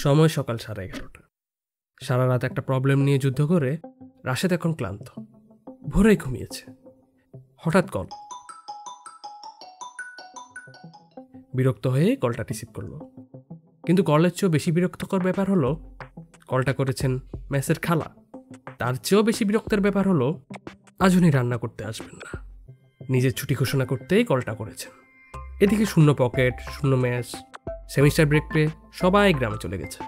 সময় সকাল 11:30। সারা রাত একটা প্রবলেম নিয়ে যুদ্ধ করে রাশেদ এখন ক্লান্ত, ভোরেই ঘুমিয়েছে। হঠাৎ কল। বিরক্ত হয়ে কলটা রিসিভ করলো, কিন্তু কলের চেয়েও বেশি বিরক্তকর ব্যাপার হলো কলটা করেছেন মেসের খালা। তার চেয়েও বেশি বিরক্তের ব্যাপার হলো আজ উনি রান্না করতে আসবেন না। নিজের ছুটি ঘোষণা করতেই কলটা করেছেন। এদিকে শূন্য পকেট, শূন্য ম্যাচ, সেমিস্টার ব্রেক পেয়ে সবাই গ্রামে চলে গেছে।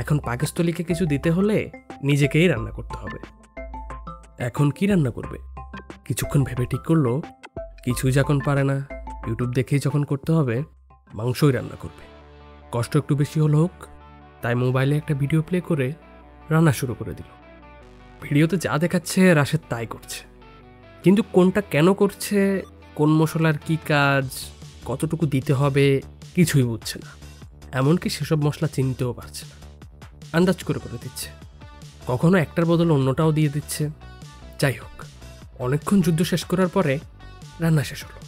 এখন পাকস্থলীকে কিছু দিতে হলে নিজেকেই রান্না করতে হবে। এখন কি রান্না করবে? কিছুক্ষণ ভেবে ঠিক করলো কিছুই যখন পারে না, ইউটিউব দেখেই যখন করতে হবে, মাংসই রান্না করবে। কষ্ট একটু বেশি হলো হোক, তাই মোবাইলে একটা ভিডিও প্লে করে রান্না শুরু করে দিল। ভিডিওতে যা দেখাচ্ছে রাশেদ তাই করছে, কিন্তু কোনটা কেন করছে, কোন মশলার কি কাজ, কতটুকু দিতে হবে কিছুই বুঝছে না। এমনকি সেসব মশলা চিনতেও পারছে না, আন্দাজ করে করে দিচ্ছে। কখনো একটার বদলে অন্যটাও দিয়ে দিচ্ছে। যাই হোক, অনেকক্ষণ যুদ্ধ শেষ করার পরে রান্না শেষ হলো,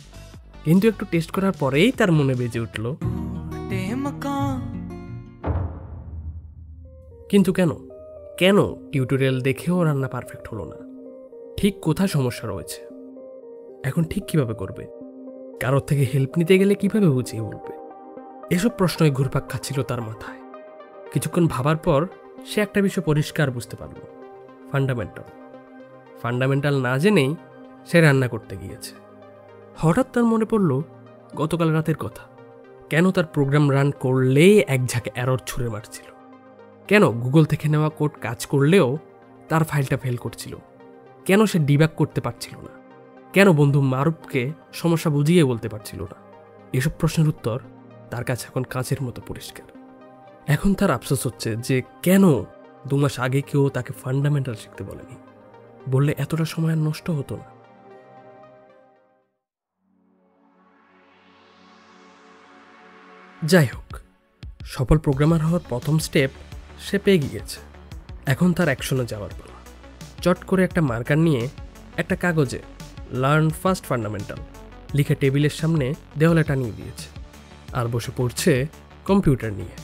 কিন্তু একটু টেস্ট করার পরেই তার মনে বেজে উঠল কিন্তু কেন কেন টিউটোরিয়াল দেখেও রান্না পারফেক্ট হলো না? ঠিক কোথায় সমস্যা রয়েছে? এখন ঠিক কিভাবে করবে? কারোর থেকে হেল্প নিতে গেলে কিভাবে বুঝিয়ে বলবে? এসব প্রশ্নই ঘুরপাক খাচ্ছিল তার মাথায়। কিছুক্ষণ ভাবার পর সে একটা বিষয় পরিষ্কার বুঝতে পারল, ফান্ডামেন্টাল না জেনেই সে রান্না করতে গিয়েছে। হঠাৎ তার মনে পড়ল গতকাল রাতের কথা। কেন তার প্রোগ্রাম রান করলেই এক ঝাঁকে এরর ছুঁড়ে মারছিল? কেন গুগল থেকে নেওয়া কোড কাজ করলেও তার ফাইলটা ফেল করছিল? কেন সে ডিবাগ করতে পারছিল না? কেন বন্ধু মারুফকে সমস্যা বুঝিয়ে বলতে পারছিল না? এসব প্রশ্নের উত্তর তার কাছে এখন কাঁচের মতো পরিষ্কার। এখন তার আফসোস হচ্ছে যে কেন 2 মাস আগে কেউ তাকে ফান্ডামেন্টাল শিখতে বলেনি। বললে এতটা সময় আর নষ্ট হতো না। যাই হোক, সফল প্রোগ্রামার হওয়ার প্রথম স্টেপ সে পেয়ে গিয়েছে। এখন তার অ্যাকশনে যাওয়ার পালা। চট করে একটা মার্কার নিয়ে একটা কাগজে লার্ন ফার্স্ট ফান্ডামেন্টাল লিখে টেবিলের সামনে দেওয়ালে টানিয়ে দিয়েছে, আর বসে পড়ছে কম্পিউটার নিয়ে।